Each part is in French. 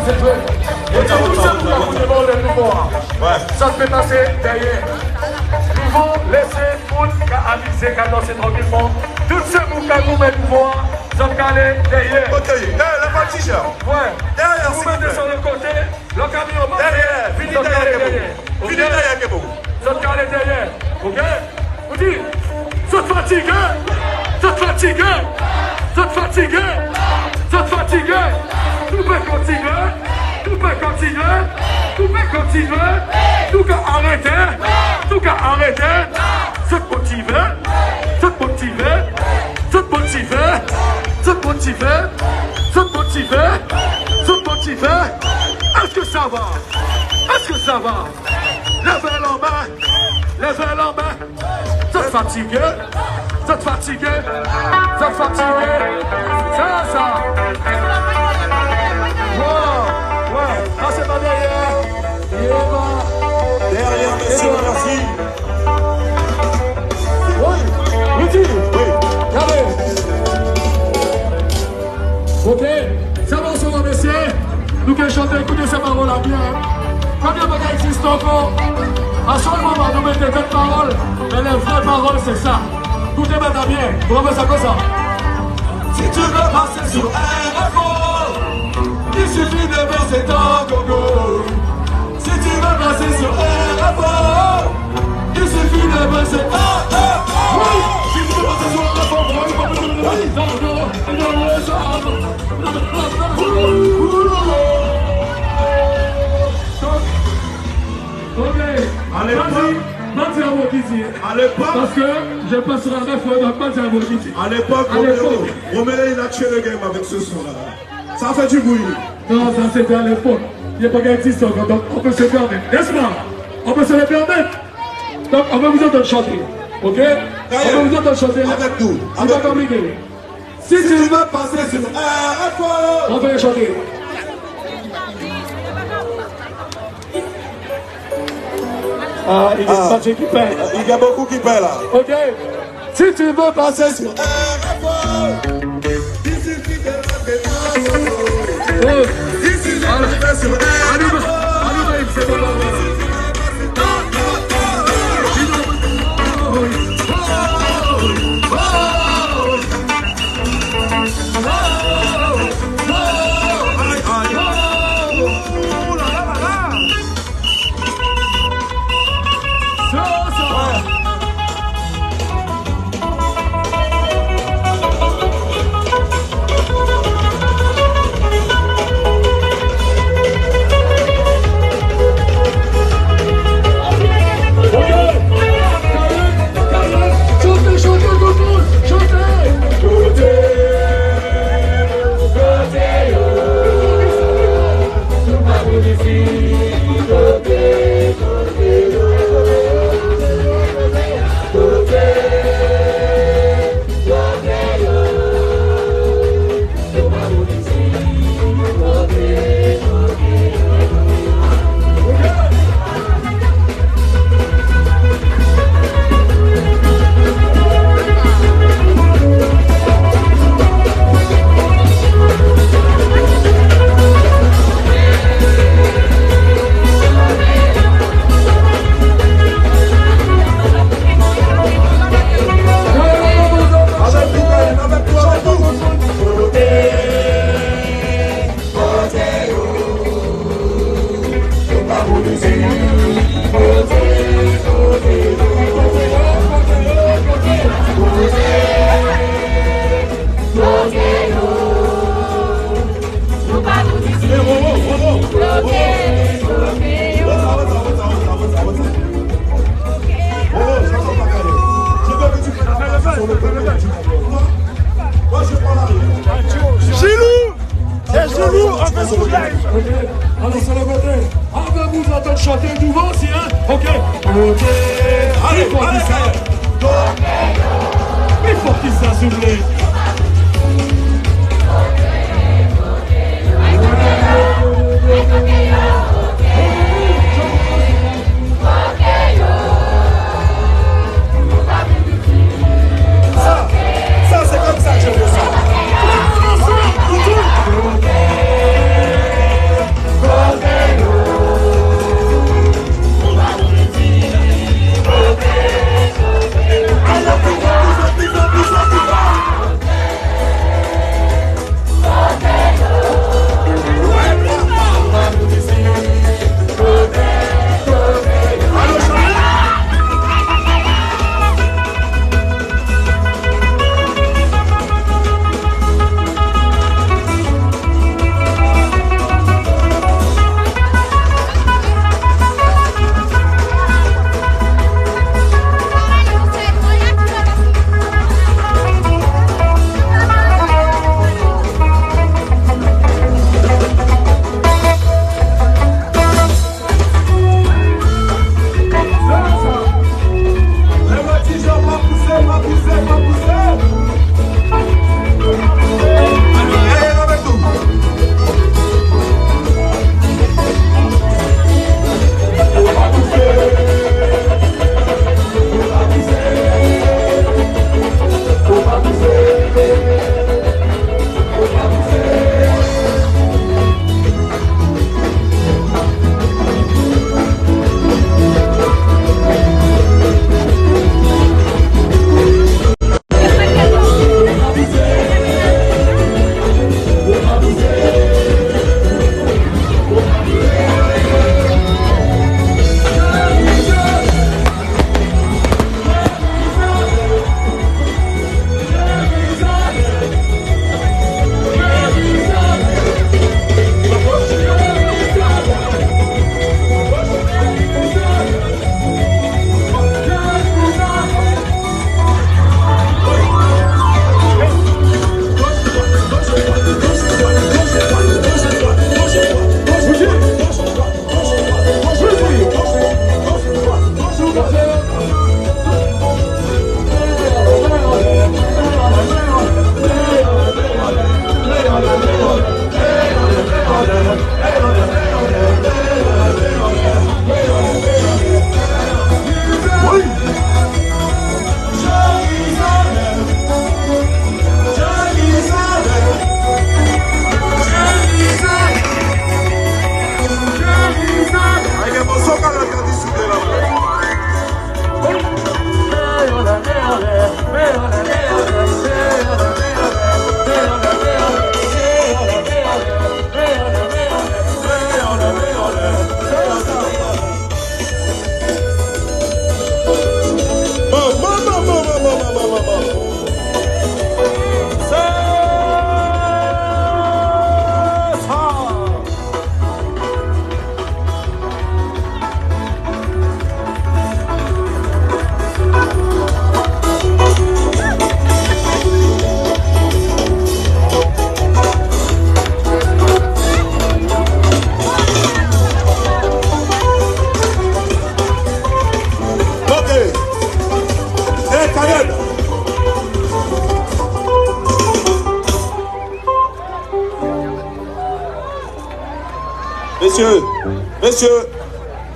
c'est joué. Et tout ce monde qui demande le nouveau. Ça te fait passer derrière. Nous allons laisser tout le monde aviser, danser tranquillement. Tout ce monde qui nous met nouveau, ça va aller derrière. Ok, la partie, ouais. Derrière, vous mettez sur le côté, le camion va derrière. Fini derrière, Fini derrière, ça va aller derrière. Ok? Vous dites, ça te fatigue, ça te fatigue, ça te fatigue, ça te fatigue. Nous pouvons continuer, nous pouvons continuer, nous pouvons continuer, nous pouvons arrêter, nous pouvons arrêter. Se motiver, se motiver, se motiver, se motiver, se motiver, se motiver. Est-ce que ça va? Est-ce que ça va? Levez la main, levez la main. Ça te fatigue, ça te fatigue, ça te fatigue. Ça. Ouais, là c'est pas derrière. Il est pas. Derrière, monsieur, merci. Oui, allez. Ok, ça va ensemble, messieurs. Nous qui chantons, écoutez ces paroles là bien. Combien de bagages existent encore? À chaque moment, nous mettons d'autres paroles, mais les vraies paroles, c'est ça. Écoutez maintenant bien, vous remettez ça comme ça. Si tu veux passer sur RFO, il suffit de baisser ton gogo. Si tu veux passer sur RFO, il suffit de baisser ton gogo. Si tu veux passer sur RFO, à l'époque, parce que je passerai à 9 fois, donc pas dire vos ici. À l'époque, Roméo, il a tué le game avec ce son-là. Ça fait du bruit. Non, ça c'était à l'époque. Il n'y a pas d'existe encore, donc on peut se permettre. N'est-ce pas? On peut se le permettre. Donc on va vous entendre chanter. Ok? On va vous entendre chanter. Avec nous. C'est pas compliqué. Si tu veux passer sur RFO, on va chanter. Ah, il y a pas qui paie. Il y a beaucoup qui paient là. Ok. Si tu veux passer sur RFO, il suffit de passer sur RFO. Alors sur le côté, on va vous entendre chanter nouveau aussi, hein? Ok. Ok. Allez, allez, allez. Il faut qu'il s'assouvle. Ça c'est comme ça que je veux ça.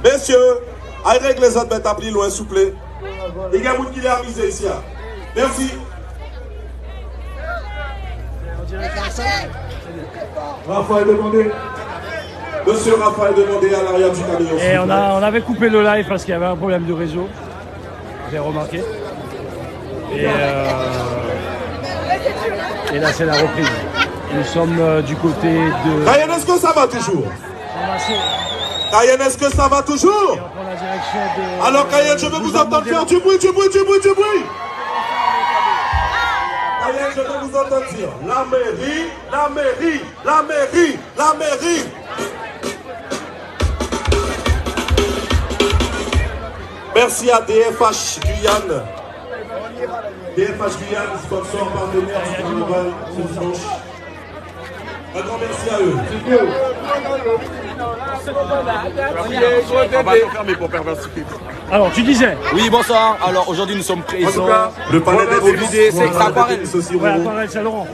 Messieurs, allez régler les autres, mais plus loin, s'il vous plaît. Il y a des gens qui l'ont avisé ici. Merci. Raphaël demandé. Monsieur Raphaël demandé à l'arrière du camion. Et on avait coupé le live parce qu'il y avait un problème de réseau. J'ai remarqué. Et là, c'est la reprise. Nous sommes du côté de... Kayen, est-ce que ça va toujours? Kayen, est-ce que ça va toujours? On prend la direction de... Alors Kayen, je veux vous entendre faire du bruit, du bruit, du bruit, du bruit. Kayen, je veux vous entendre dire la mairie, la mairie, la mairie, la mairie. Merci à DFH Guyane. DFH Guyane, sponsor partenaire du carnaval ce dimanche. Un grand merci à eux. On va tout fermer pour faire participer. Alors, tu disais? Oui, bonsoir. Alors aujourd'hui, nous sommes présents. Le palais des délices. C'est Aquarelle. Ouais, Aquarelle Saint-Laurent.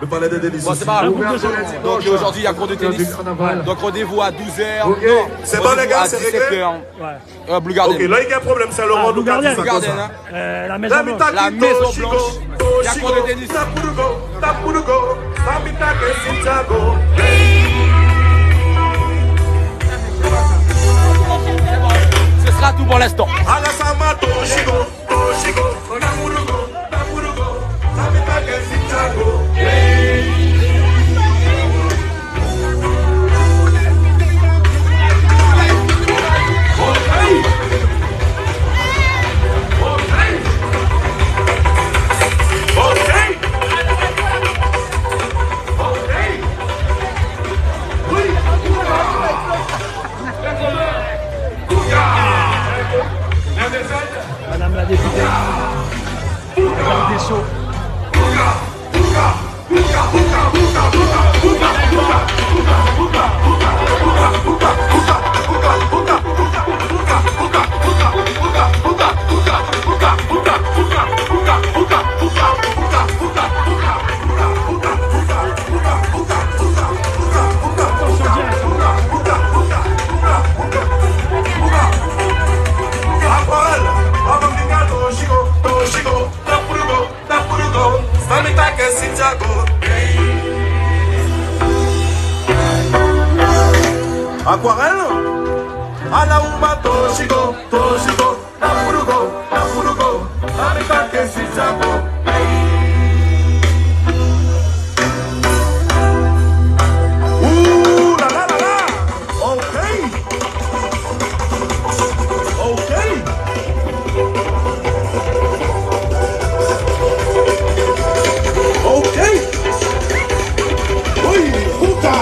Le palais des délices. Bon, c'est pas grave. Donc aujourd'hui, il y a cours de tennis. Donc rendez-vous à 12h. C'est bon, les gars, c'est réglé. Ouais. Blue Garden. Ok, là, il y a un problème, c'est Laurent. Blue Garden. Blue Garden, hein. La Maison Blanche. La Maison Blanche. Il y a cours de tennis. Ce sera tout pour l'instant. Madame la députée. Madame Dessau. Aquarelle, à la Ouma, Toshigo, Toshigo, Napurugo, Amita Kesichago. Ouh la la la la, ok, ok. Ok. Oui, puta.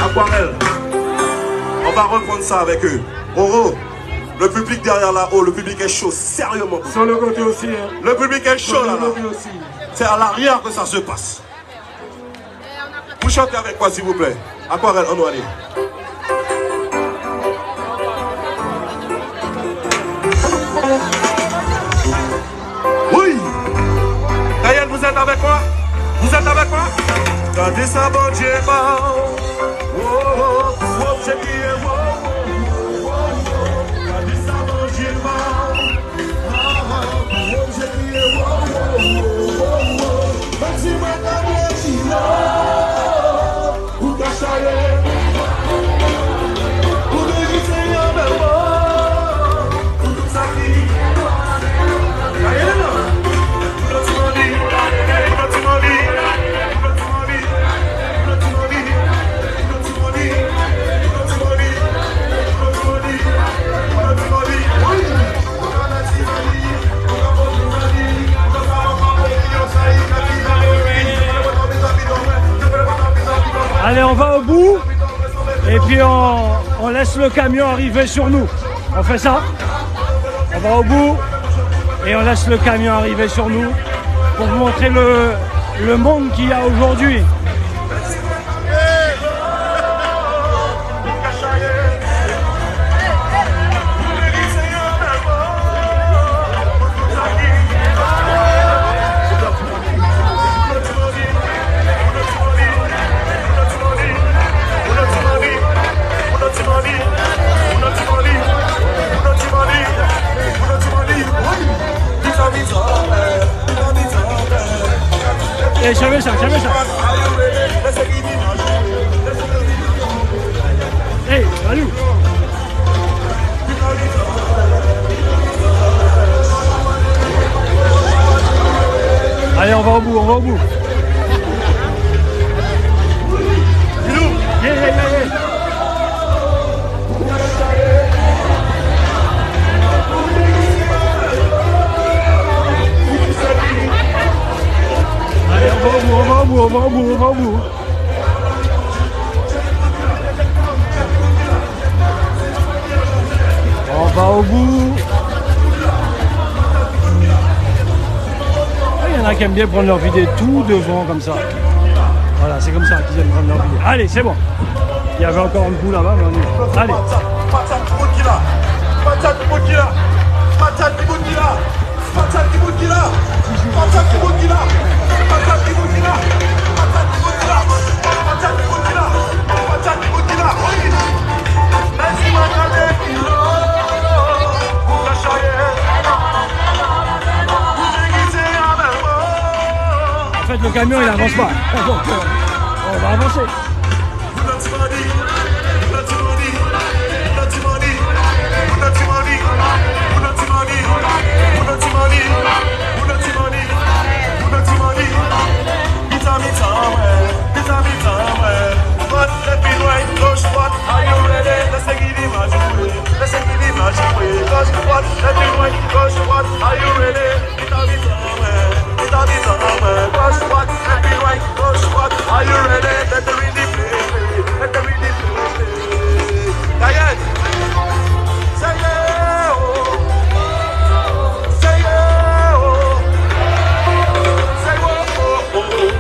Aquarelle, on va reprendre ça avec eux. Oro, le public derrière là-haut, le public est chaud, sérieusement. Sur le côté aussi. Hein. Le public est chaud là-bas. Aussi. C'est à l'arrière que ça se passe. Vous chantez avec moi s'il vous plaît. Aquarelle, on doit aller. Oui. Kayen, vous êtes avec moi? Vous êtes avec moi? Gardez ça, bon Dieu, oh, oh, oh, c'est qui est, oh, oh, oh, gardez ça, bon Dieu, laisse le camion arriver sur nous. On fait ça. On va au bout et on laisse le camion arriver sur nous pour vous montrer le monde qu'il y a aujourd'hui. Et jamais ça. Hey, salut. Allez, on va au bout. Yeah. Allez, on va au bout. On va au bout. Il y en a qui aiment bien prendre leur vidéo tout devant comme ça. Voilà, c'est comme ça qu'ils aiment prendre leur vidéo. Allez, c'est bon. Il y avait encore un coup là-bas, mais on y va. Allez. En fait, le camion, il n'avance pas. Donc, on va avancer. Are you ready? Let the rhythm play. Let the rhythm play. Diane, say yeah, oh. Say yeah, oh. Say whoa, oh, oh.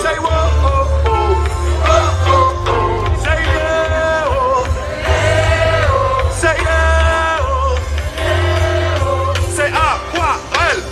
Say whoa, oh, oh. Say yeah, oh. Say yeah, oh. Say aquarelle.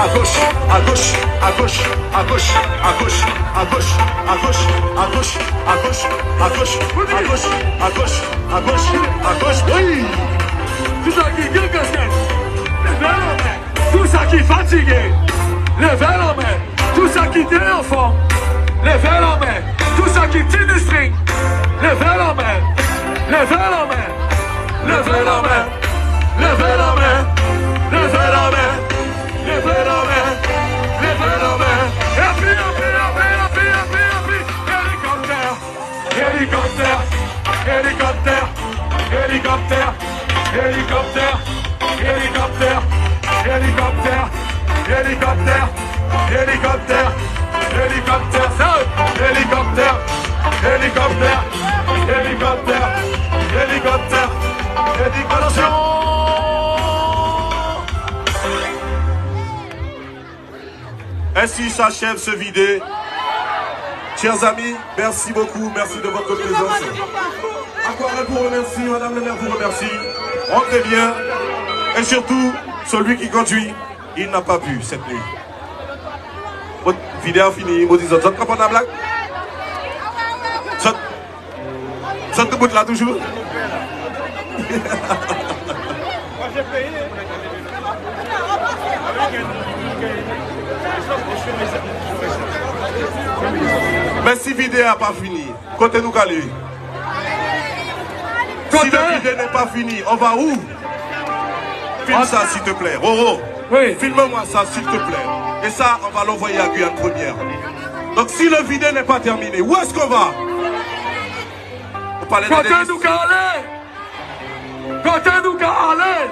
À gauche, à gauche, à gauche, à gauche, à gauche, à gauche, à gauche, à gauche, à gauche, à gauche, à gauche, à gauche, à gauche, à gauche, oui. Tout ça qui est casquette, levez la main. Tout ça qui est fatigué, levez la main. Tout ça qui est enfant, levez la main. Tout ça qui est string, levez la main. Levez la main, levez la main, levez la main, levez la main. Levez la main, levez la main. Et puis, hélicoptère, hélicoptère, hélicoptère, hélicoptère, hélicoptère, hélicoptère, hélicoptère, hélicoptère, hélicoptère, hélicoptère, hélicoptère, hélicoptère, hélicoptère, hélicoptère, hélicoptère. Ainsi s'achève ce vidéo. Chers amis, merci beaucoup, merci de votre présence. Aquarelle vous remercie, Madame le maire vous remercie. Rentrez bien. Et surtout, celui qui conduit, il n'a pas bu cette nuit. Vidéo finie, vous dites, vous comprenez la blague? Ça te bout là toujours? Mais si la vidéo n'a pas fini, côté nous calé. Si la vidéo n'est pas finie, on va où? Filme ça s'il te plaît. Roro, Oui. filme-moi ça s'il te plaît. Et ça, on va l'envoyer à Guyane Première. Donc si le vidéo n'est pas terminé, où est-ce qu'on va? On parlait Côté de nous calé. Côté nous calé.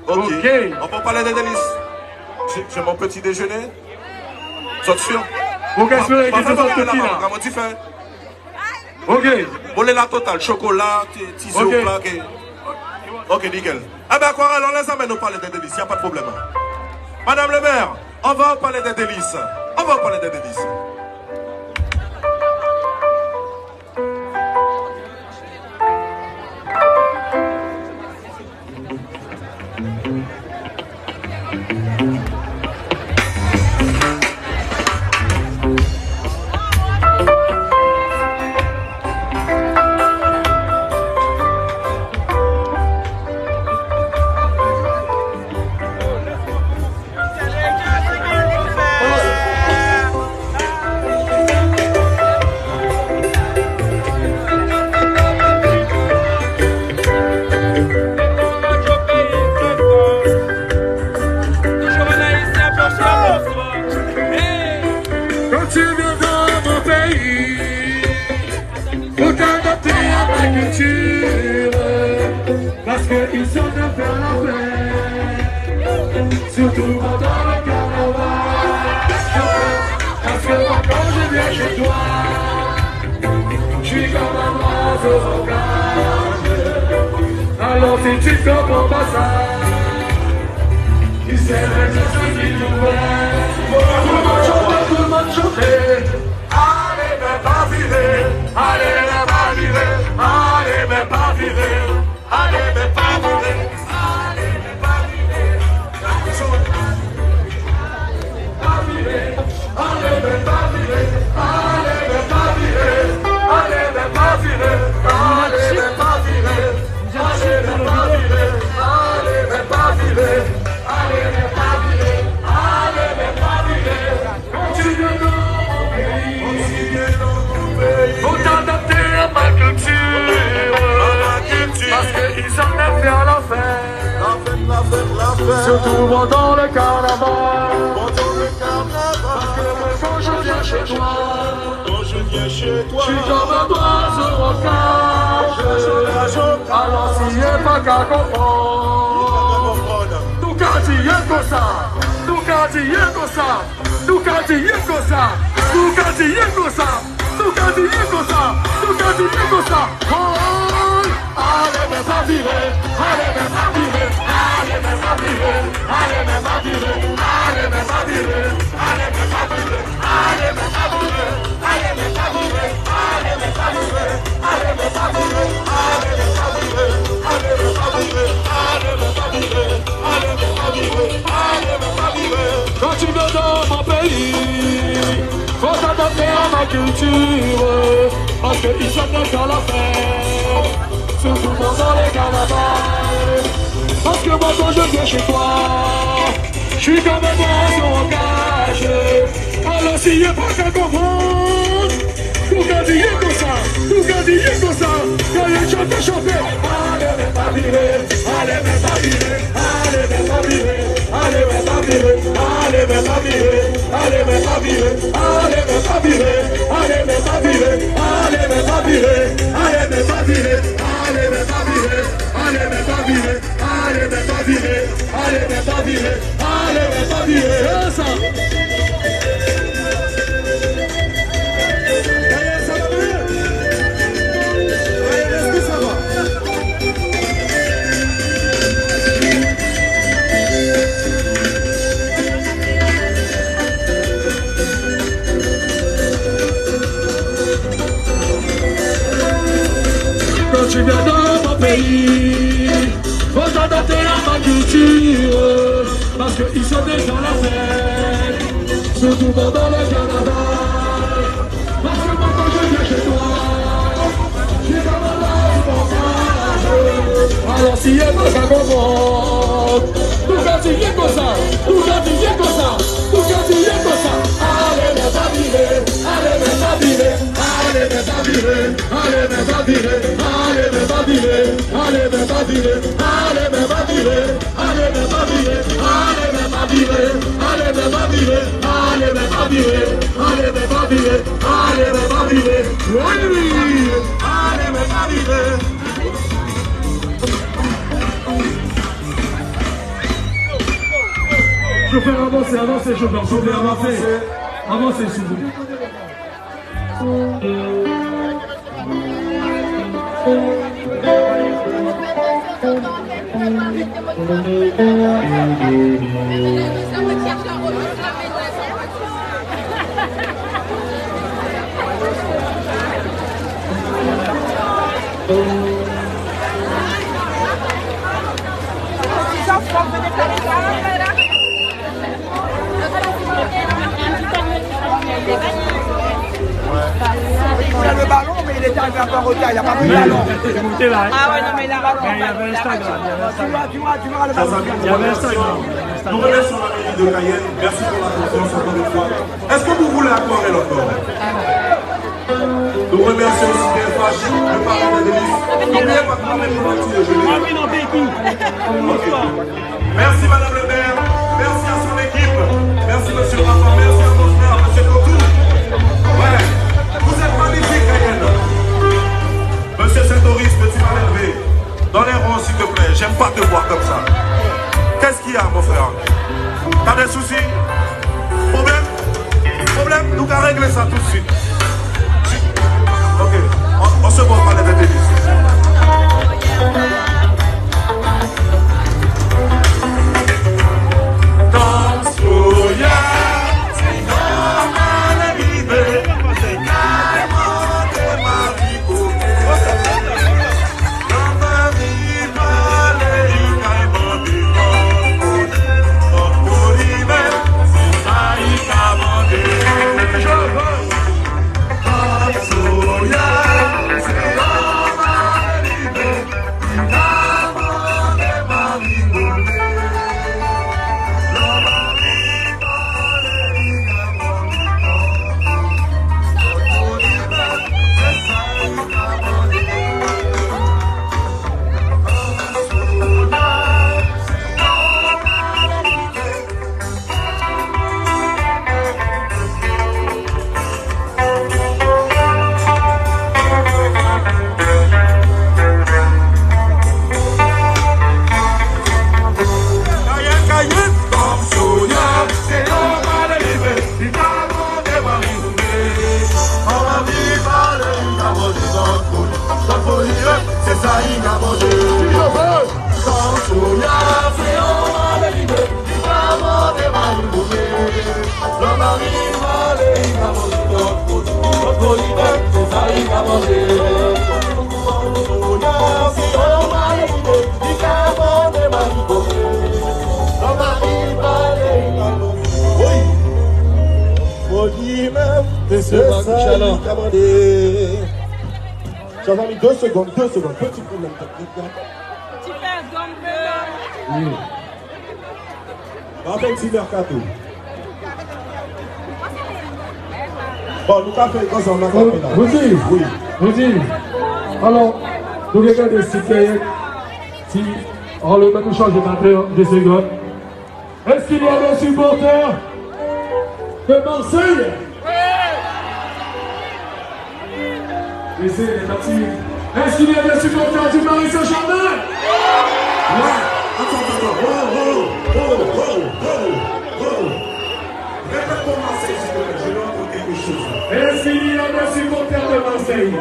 Ok. Ok. On peut parler des délices. J'ai mon petit déjeuner. Saute sûr. Vous espérez que c'est ça Comment petit là. tu fais? Ok. On est la totale. Chocolat, tissu Ok. au plat. Ok, nickel. Eh bien, Aquarelle, on les amène nous parler des délices. Il n'y a pas de problème. Madame le maire, on va parler des délices. On va parler des délices. Quand tu viens dans mon pays, faut t'adapter à ma culture, parce qu'ils sont de faire la paix, surtout pendant le carnaval. Parce que moi quand je viens chez toi, je suis comme un oiseau au cage. Alors si tu comprends pas ça, tu sais même je suis ouvert. Tout le monde chanter. Allez, mais pas virer. Allez, mais pas virer. Allez, mais pas virer. Allez, mais pas virer. Allez, mais pas virer. Pas virer. Allez, mais pas virer. Allez, mais pas virer. Allez, mais pas virer. Allez, mais pas virer. Allez, mais pas virer. Allez, mais pas virer. Allez, mais pas virer. Allez, mais pas virer. Quand tu viens dans mon pays, faut t'adapter à ma culture, parce qu'ils sont de faire la fête, surtout pendant le carnaval. Parce que moi quand je viens chez toi, je suis comme un oiseau au cage. Alors s'il n'est pas qu'à comprendre, nous quand il y a comme ça, nous quand il y a comme ça, nous quand il y a comme ça, nous quand il y a comme ça, nous quand il y a comme ça, nous quand il y a comme ça. Allez mais pas virer, allez mais pas virer, allez mais pas virer, allez mais pas virer, allez mais pas virer, allez mais pas virer, allez mais pas virer, allez mais pas virer, allez mais pas virer, allez mais pas virer, allez mais pas virer, allez mais pas virer, allez mais pas virer, allez mais pas virer, allez mais pas virer. Quand tu viens dans mon pays, faut t'adapter à ma culture, parce qu'ils sont de faire la fête, surtout pendant les carnavals. Parce que moi quand je viens chez toi, je suis comme un oiseau en cage. Alors s'il n'y a pas qu'à comprendre, tout quand il y a comme ça, tout quand il y a comme ça, quand les gens te chantent, allez mais pas virer, allez mais pas virer, allez mais pas virer, allez mais pas virer, allez mais pas virer, allez mais pas virer, allez mais pas virer, allez mais pas virer, allez mais pas virer, allez mais pas virer, allez mais pas virer, allez mais pas virer, allez mais pas virer, allez mais pas virer, allez mais pas virer, c'est ça. Quand tu viens dans mon pays, faut t'adapter à ma culture, parce qu'ils sont déjà la fête, surtout pendant le carnaval. Parce que moi quand je viens chez toi, j'ai comme un passage. Alors si elle me raconte, tout quand tu viens comme ça, tout quand tu viens comme ça, tout quand tu viens comme ça. Allez mes babines, allez mes babines, allez mes babines, allez mes babines, allez mes babines, allez mes babines, allez mes babines, allez mes babines, allez mes babines, allez mes babines, allez mes babines, allez mes babines, allez mes babines, oui, allez mes babines. Chauffeur, avancez, avancez, chauffeur, chauffeur, avancez. Avancez, s'il vous plaît. Il a le ballon, mais il était arrivé un peu en retard, il n'y a pas pris le ballon. Ah ouais, non, mais il a ballon. Il y avait Instagram. Tu vois le ballon. Il y avait Instagram. Nous remercions la mairie de Cayenne. Merci pour la confiance encore une fois. Est-ce que vous voulez aquarelle encore? Nous remercions aussi DFH, le parrain de Délice. N'oubliez pas de ramener le petit déjeuner. Merci Madame le maire. Merci à son équipe. Merci Monsieur Rafa. Merci à mon frère, Monsieur Cotou. Ouais. Vous êtes magnifique, Cayenne. Monsieur Saint-Doris, petit mal élevé. Dans les rangs, s'il te plaît. J'aime pas te voir comme ça. Qu'est-ce qu'il y a, mon frère? T'as des soucis? Problème? Problème? Nous allons régler ça tout de suite. Ok. On se voit pas les bébés. Chers amis, 2 secondes, petit problème technique. Tu fais un gomme bleu. Oui. On fait un petit mercato. Bon, nous avons fait comme ça, on a fait là. Vous dites, alors, nous regardons si on le met nous change de secondes. Est-ce qu'il y a des supporters de Marseille? Est-ce qu'il y a des supporters du Paris Saint-Germain? Attends. Répète pour Marseille, s'il te plaît, je vais entendre quelque chose. Est-ce qu'il y a des supporters de Marseille?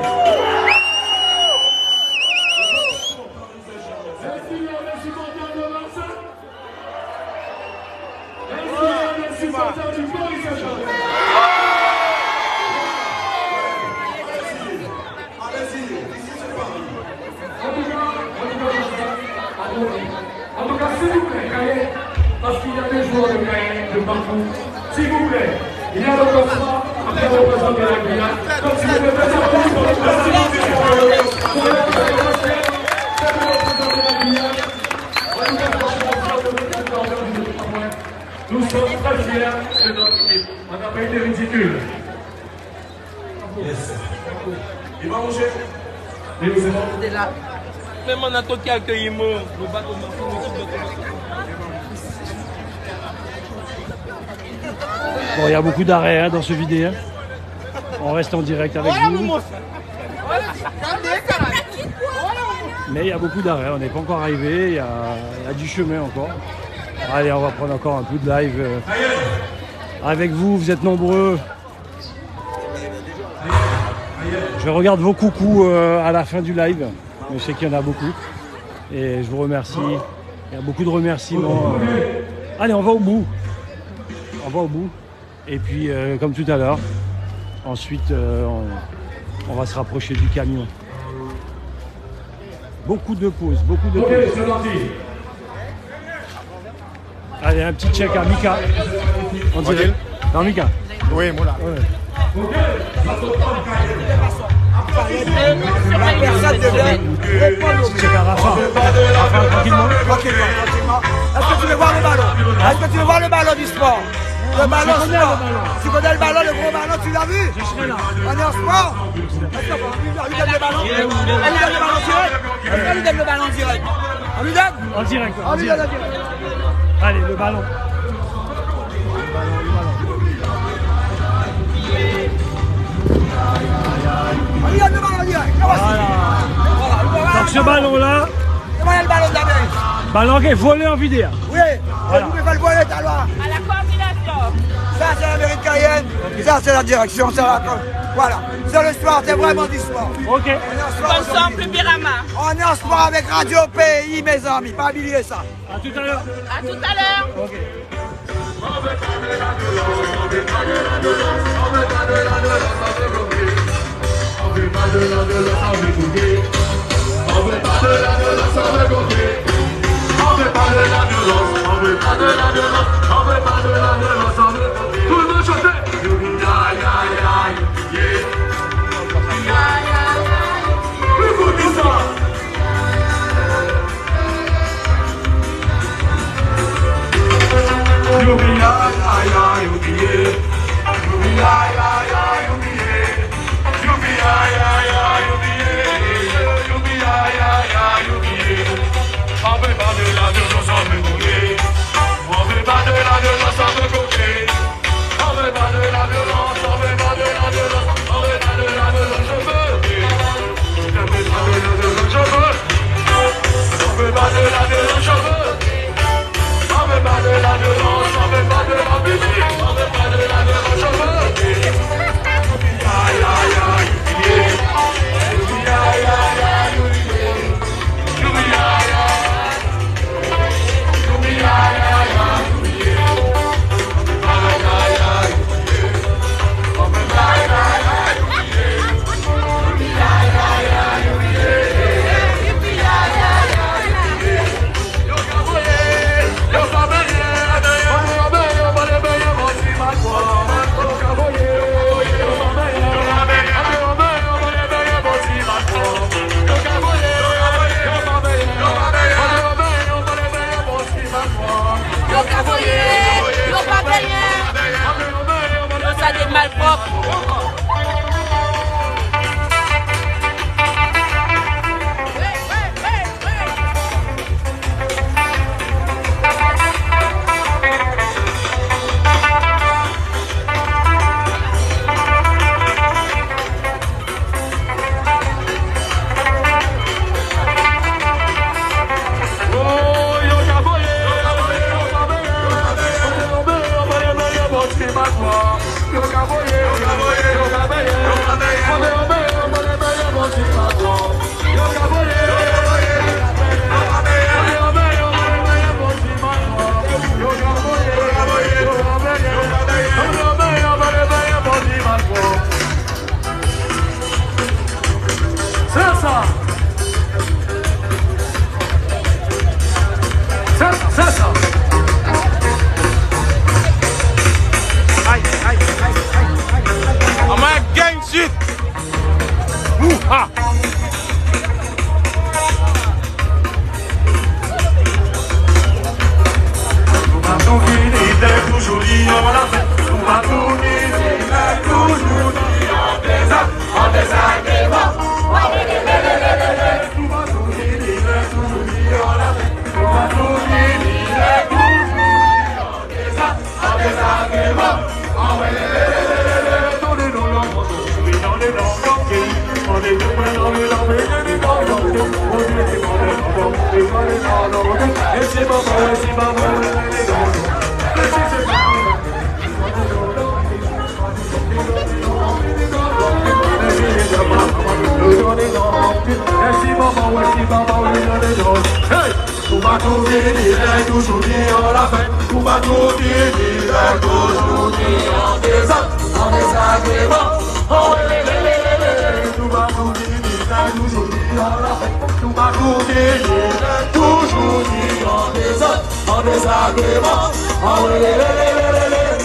Est-ce qu'il y a des supporters de Marseille? Est-ce qu'il y a des supporters du Paris Saint-Germain? En tout cas, s'il vous plaît, Cayenne, parce qu'il y a des joueurs de Cayenne de partout, s'il vous plaît. Nous sommes très fiers de notre équipe. On n'a pas été ridicule. Yes. Il va manger. Mais c'est bon. Même on a tout qui accueille nous bateaux Bon, il y a beaucoup d'arrêts hein, dans ce vidéo. On reste en direct avec vous. Mais il y a beaucoup d'arrêts, on n'est pas encore arrivé, il y a du chemin encore. Allez, on va prendre encore un peu de live avec vous, vous êtes nombreux. Je regarde vos coucous à la fin du live, je sais qu'il y en a beaucoup. Et je vous remercie, il y a beaucoup de remerciements. Allez, on va au bout. On va au bout. Et puis, comme tout à l'heure, ensuite, on va se rapprocher du camion. Beaucoup de pauses, beaucoup de pauses. Ok, c'est parti. Allez, un petit check à Mika. On dirait. Non, Mika. Oui, moi là. Ouais. Personne ne vient répondre au Petit check à Rafa. Rafa, tranquillement. tranquillement. Est-ce que tu veux voir le ballon? Est-ce que tu veux voir le ballon du sport? Le ballon sport. Tu connais le ballon, le gros ballon, tu l'as vu? Je serai là. On est en sport. Est-ce qu'on lui donne le ballon? On lui donne le ballon direct? Est-ce qu'on lui donne le ballon direct? On lui donne? En direct. On En lui donne direct. le direct. Allez, le ballon. On lui donne le ballon direct. Voilà. Donc ce ballon-là, Voilà le ballon d'Amérique. ballon qui est volé en vidéo. Oui, vous pouvez pas le voir, alors. À la coordination. Ça, c'est l'américaine. Ça, c'est la direction. Voilà. C'est le sport, c'est vraiment du sport. Ok. On est en sport Sponsor aujourd'hui. plus Birama. On est en sport avec Radio Pays, mes amis. Pas oublier ça. À tout à l'heure. À tout à l'heure. Ok. Tout le monde chantait. Plus vous dites ça. Ouha.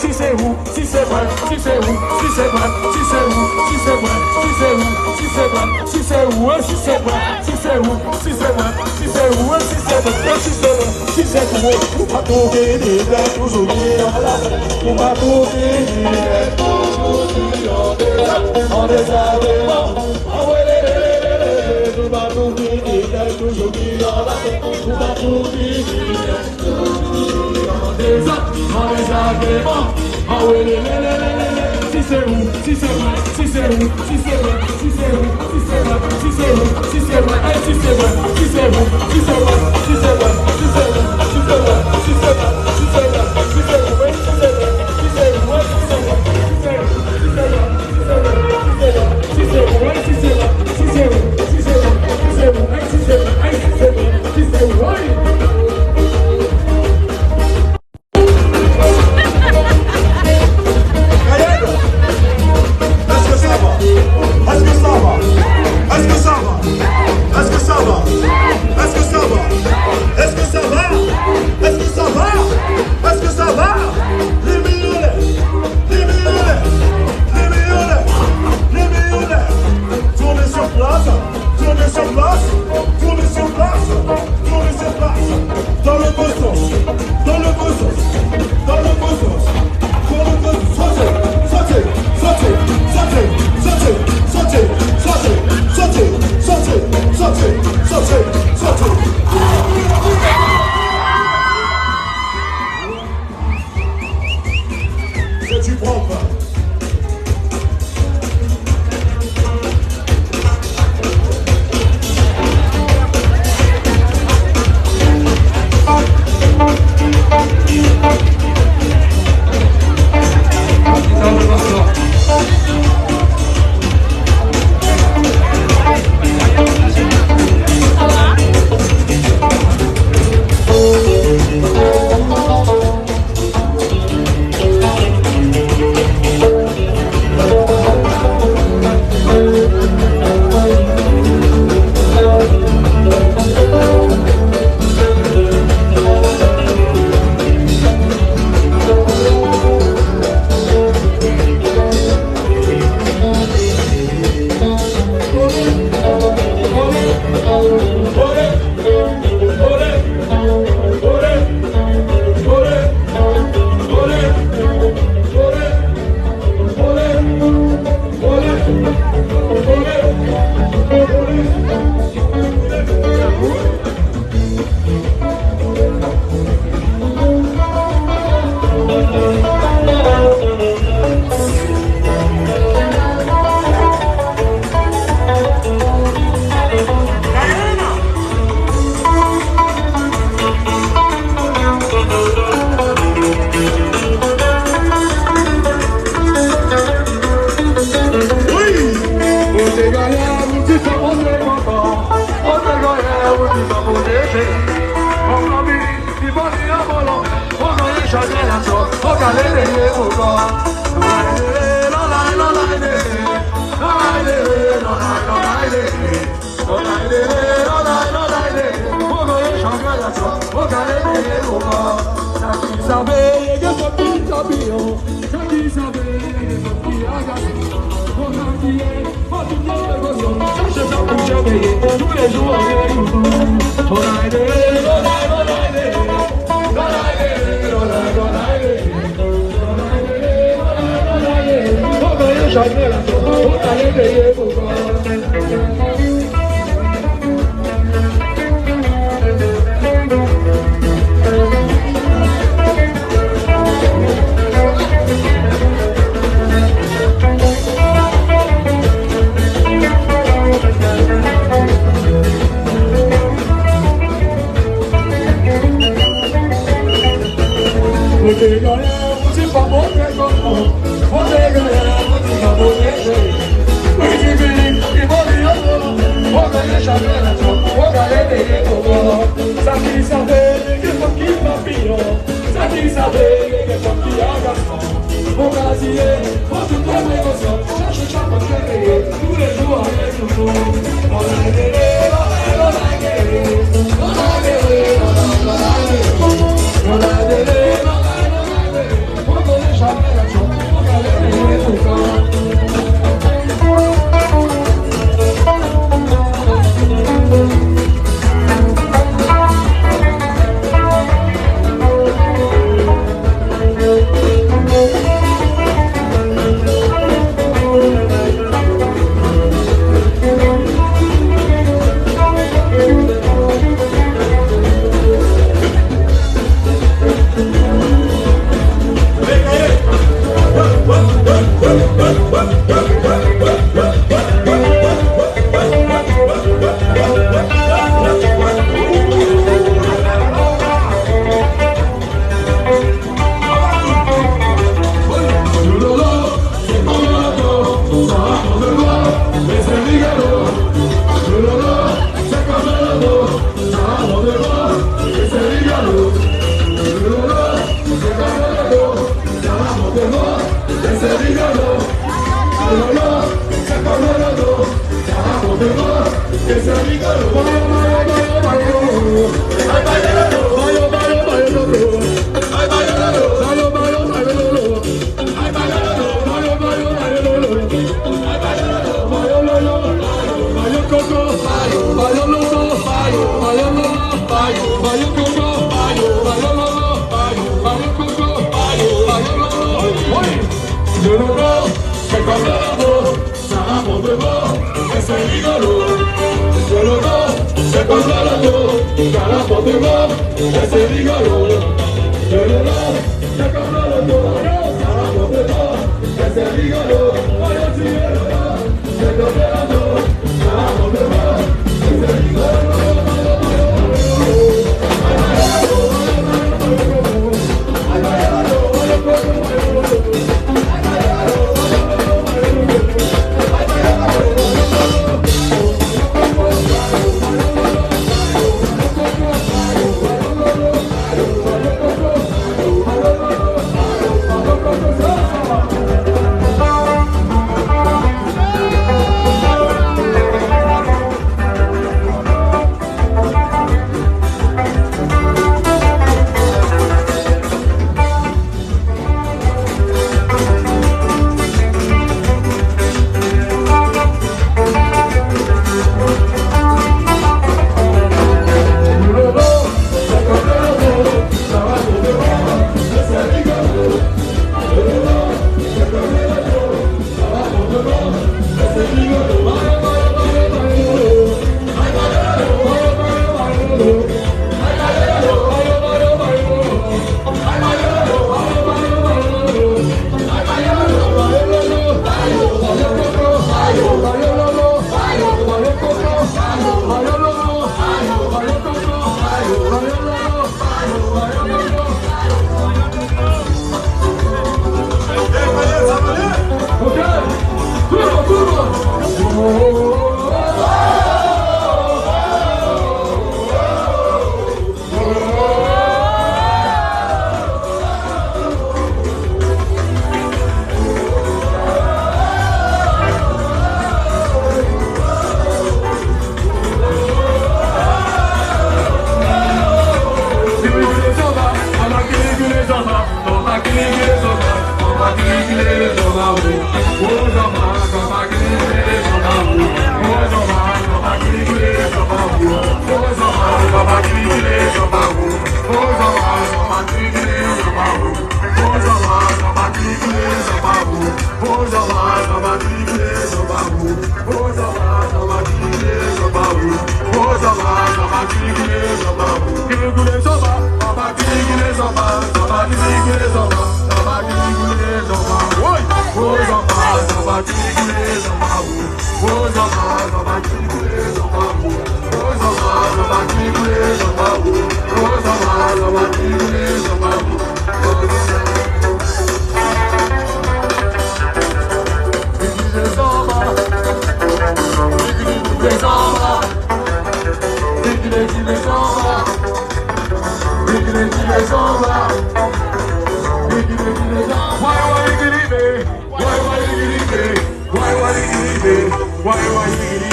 Si c'est où, si c'est vrai, si c'est où, si c'est vrai, si c'est où, si c'est vrai, si c'est où, si c'est vrai, si c'est où, si c'est vrai, si c'est où, si c'est vrai, si c'est où, si c'est vrai, si c'est vrai, si c'est où, on va trouver des aides aujourd'hui en la on va trouver des aides aujourd'hui en désagrément, on va trouver des aides aujourd'hui en la on va trouver des aides en désagrément. Ah ouais, si c'est où, si c'est vrai, si c'est où, si c'est vrai, si c'est où, si c'est vrai, si c'est où, si c'est vrai, si c'est vrai, si c'est où, si c'est vrai, si c'est vrai, si c'est vrai, si c'est vrai, si c'est vrai, si c'est vrai, si c'est où, si c'est vrai, si c'est où, si c'est vrai, si c'est où, si c'est où, si c'est vrai, si c'est où, si c'est vrai, si c'est où, si c'est vrai, si c'est vrai, si c'est où. Qui savait, qui a gagné, on a dit, réveiller tous les jours avec nous. Jamais la chose, on t'a réveillé pour toi. Tous les jours avec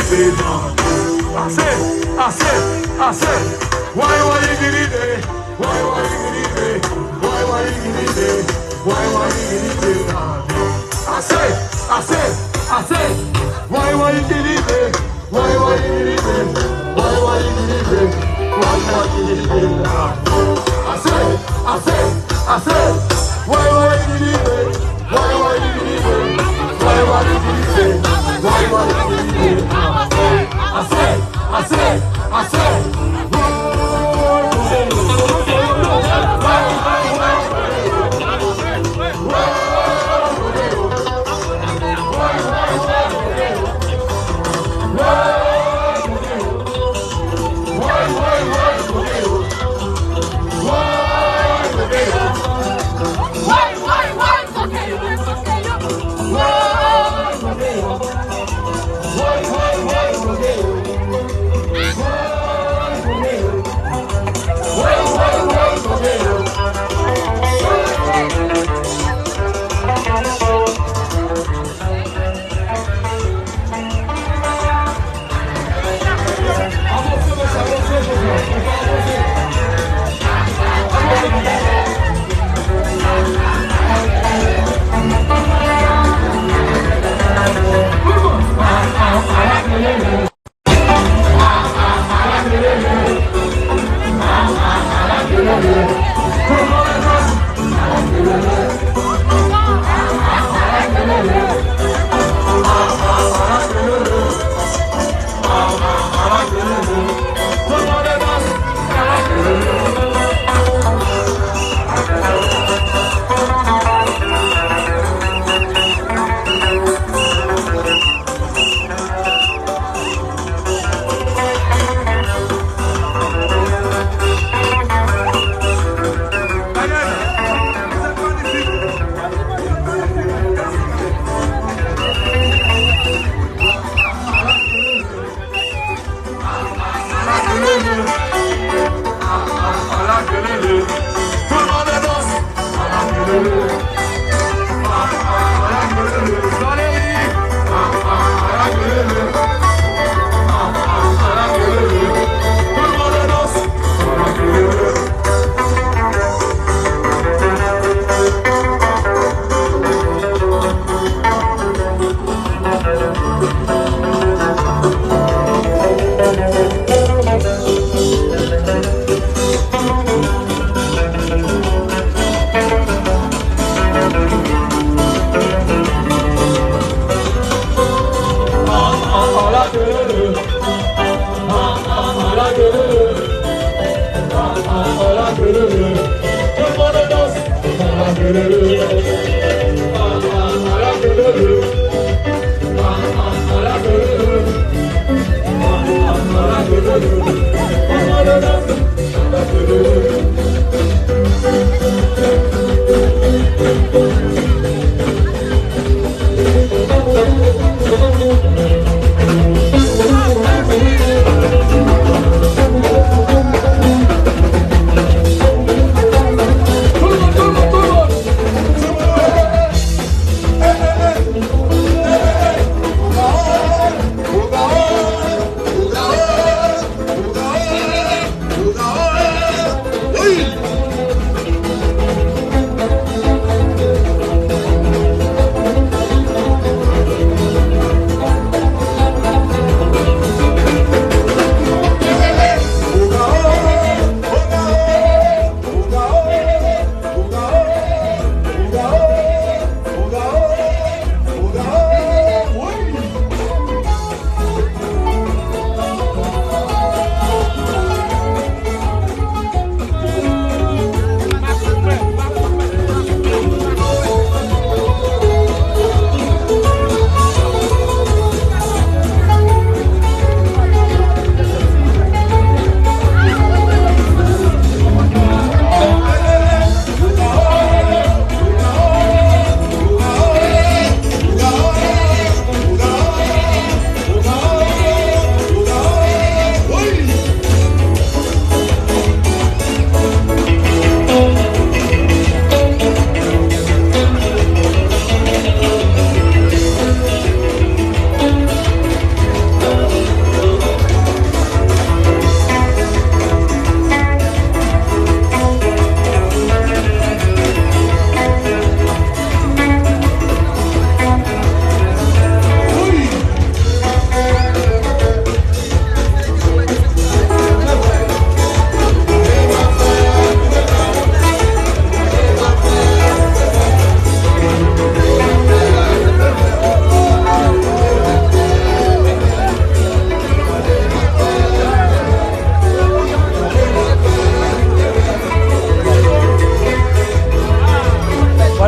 I said, why you get it there? Why you get it there? Why you get it there? Why you get it there? I said, why you get it there? Why you get it there? Why you get it there? Why you get it there? I said, why you get it there? Why you get it there? Why you get it there? Why you get it there? I said,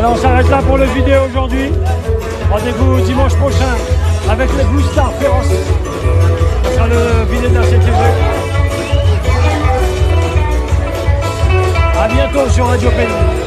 Voilà, on s'arrête là pour le vidéo aujourd'hui. Rendez-vous dimanche prochain avec les Blue Star Féroce. Ce sera le vidéo de la CTV. À bientôt sur Radio Pénin.